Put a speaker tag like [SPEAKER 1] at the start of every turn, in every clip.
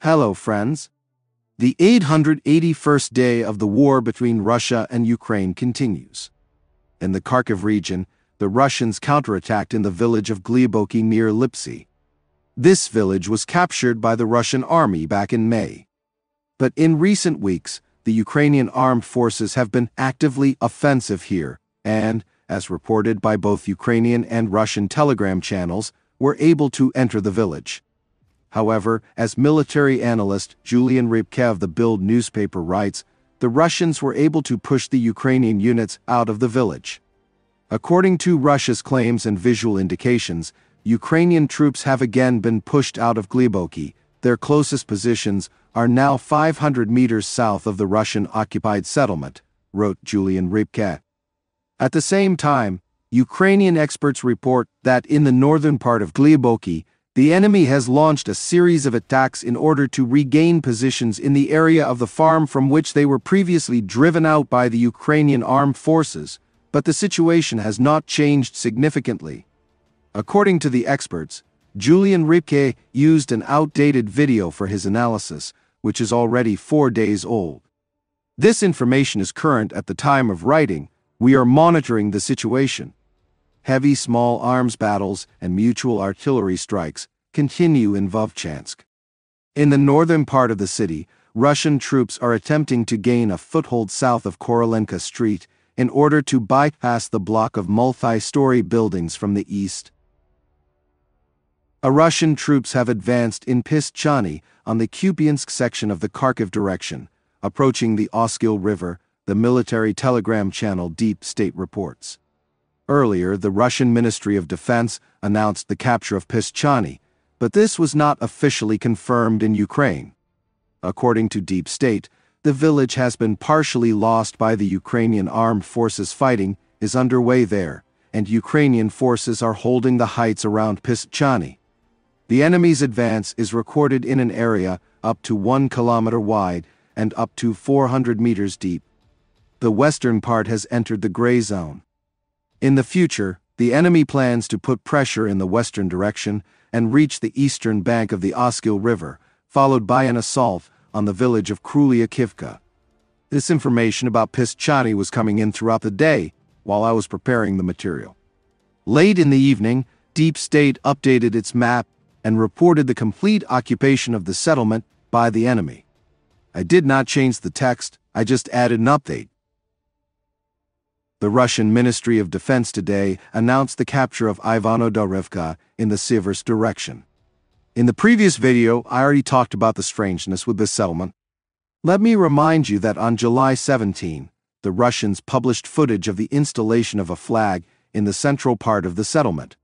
[SPEAKER 1] Hello, friends. The 881st day of the war between Russia and Ukraine continues. In the Kharkiv region, the Russians counterattacked in the village of Gleboki near Lipsy. This village was captured by the Russian army back in May. But in recent weeks, the Ukrainian armed forces have been actively offensive here and, as reported by both Ukrainian and Russian telegram channels, were able to enter the village. However, as military analyst Julian Rybke of the Bild newspaper writes, the Russians were able to push the Ukrainian units out of the village. According to Russia's claims and visual indications, Ukrainian troops have again been pushed out of Gleboki. Their closest positions are now 500 meters south of the Russian-occupied settlement, wrote Julian Rybke. At the same time, Ukrainian experts report that in the northern part of Gleboki, the enemy has launched a series of attacks in order to regain positions in the area of the farm from which they were previously driven out by the Ukrainian armed forces, but the situation has not changed significantly. According to the experts, Julian Rybke used an outdated video for his analysis, which is already 4 days old. This information is current at the time of writing. We are monitoring the situation. Heavy small arms battles and mutual artillery strikes continue in Vovchansk. In the northern part of the city, Russian troops are attempting to gain a foothold south of Korolenka Street in order to bypass the block of multi-story buildings from the east. Russian troops have advanced in Pischany on the Kupiansk section of the Kharkiv direction, approaching the Oskil River, the military telegram channel Deep State reports. Earlier, the Russian Ministry of Defense announced the capture of Pischany, but this was not officially confirmed in Ukraine. According to Deep State, the village has been partially lost by the Ukrainian armed forces. Fighting is underway there, and Ukrainian forces are holding the heights around Pischany. The enemy's advance is recorded in an area up to 1 kilometer wide and up to 400 meters deep. The western part has entered the gray zone. In the future, the enemy plans to put pressure in the western direction and reach the eastern bank of the Oskil River, followed by an assault on the village of Krylyakivka. This information about Pischany was coming in throughout the day while I was preparing the material. Late in the evening, Deep State updated its map and reported the complete occupation of the settlement by the enemy. I did not change the text, I just added an update. The Russian Ministry of Defense today announced the capture of Ivano-Dorivka in the Siversk direction. In the previous video, I already talked about the strangeness with this settlement. Let me remind you that on July 17, the Russians published footage of the installation of a flag in the central part of the settlement.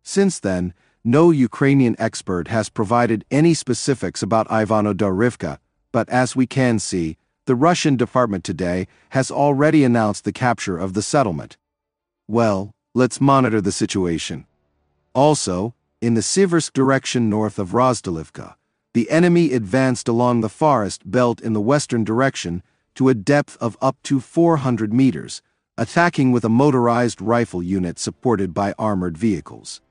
[SPEAKER 1] Since then, no Ukrainian expert has provided any specifics about Ivano-Dorivka, but as we can see, the Russian department today has already announced the capture of the settlement. Well, let's monitor the situation. Also, in the Siversk direction north of Rozdilivka, the enemy advanced along the forest belt in the western direction to a depth of up to 400 meters, attacking with a motorized rifle unit supported by armored vehicles.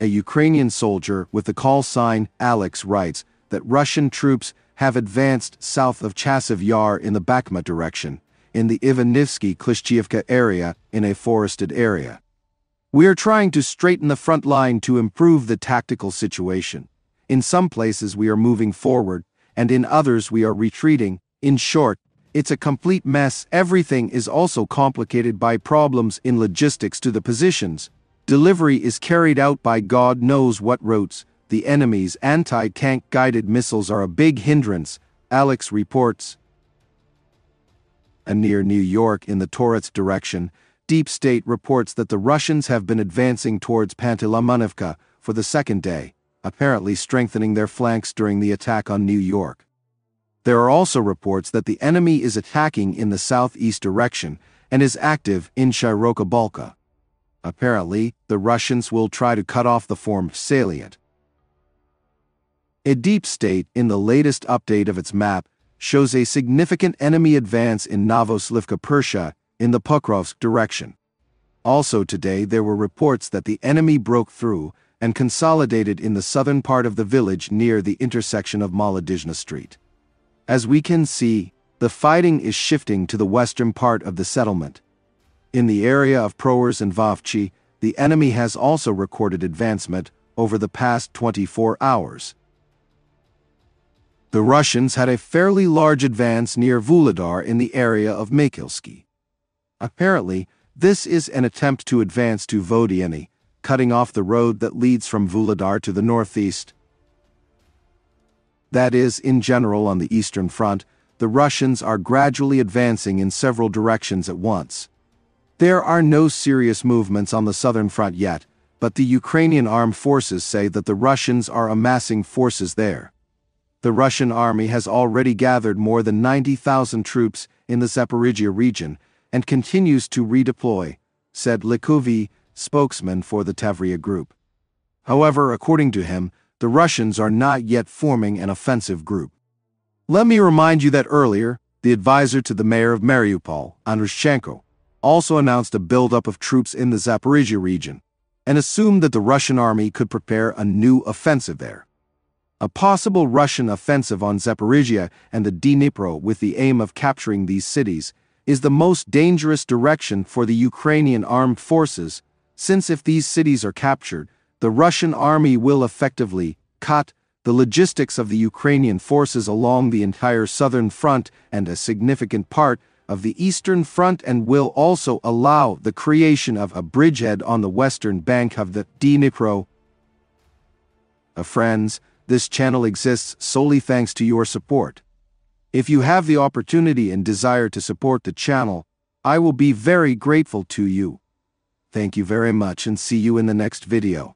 [SPEAKER 1] A Ukrainian soldier with the call sign Alex writes that Russian troops have advanced south of Chasiv Yar in the Bakhmut direction, in the Ivanivsky-Klishchiivka area in a forested area. We are trying to straighten the front line to improve the tactical situation. In some places we are moving forward, and in others we are retreating. In short, it's a complete mess. Everything is also complicated by problems in logistics to the positions. Delivery is carried out by God knows what routes. The enemy's anti-tank guided missiles are a big hindrance, Alex reports. Near New York in the Torets direction, Deep State reports that the Russians have been advancing towards Pantelemonovka for the second day, apparently strengthening their flanks during the attack on New York. There are also reports that the enemy is attacking in the southeast direction and is active in Shiroka Balka. Apparently, the Russians will try to cut off the formed salient. A Deep State, in the latest update of its map, shows a significant enemy advance in Novoslivka Persha in the Pokrovsk direction. Also today there were reports that the enemy broke through and consolidated in the southern part of the village near the intersection of Molodizhna Street. As we can see, the fighting is shifting to the western part of the settlement. In the area of Proers and Vovchi, the enemy has also recorded advancement over the past 24 hours. The Russians had a fairly large advance near Vuhledar in the area of Mykylsky. Apparently, this is an attempt to advance to Yevhenii, cutting off the road that leads from Vuhledar to the northeast. That is, in general on the Eastern Front, the Russians are gradually advancing in several directions at once. There are no serious movements on the Southern Front yet, but the Ukrainian armed forces say that the Russians are amassing forces there. The Russian army has already gathered more than 90,000 troops in the Zaporizhia region and continues to redeploy, said Likovy, spokesman for the Tavria Group. However, according to him, the Russians are not yet forming an offensive group. Let me remind you that earlier, the advisor to the mayor of Mariupol, Andrushenko, also announced a buildup of troops in the Zaporizhia region and assumed that the Russian army could prepare a new offensive there. A possible Russian offensive on Zaporizhia and the Dnipro with the aim of capturing these cities is the most dangerous direction for the Ukrainian armed forces, since if these cities are captured, the Russian army will effectively cut the logistics of the Ukrainian forces along the entire southern front and a significant part of the eastern front, and will also allow the creation of a bridgehead on the western bank of the Dnipro. Friends, this channel exists solely thanks to your support. If you have the opportunity and desire to support the channel, I will be very grateful to you. Thank you very much and see you in the next video.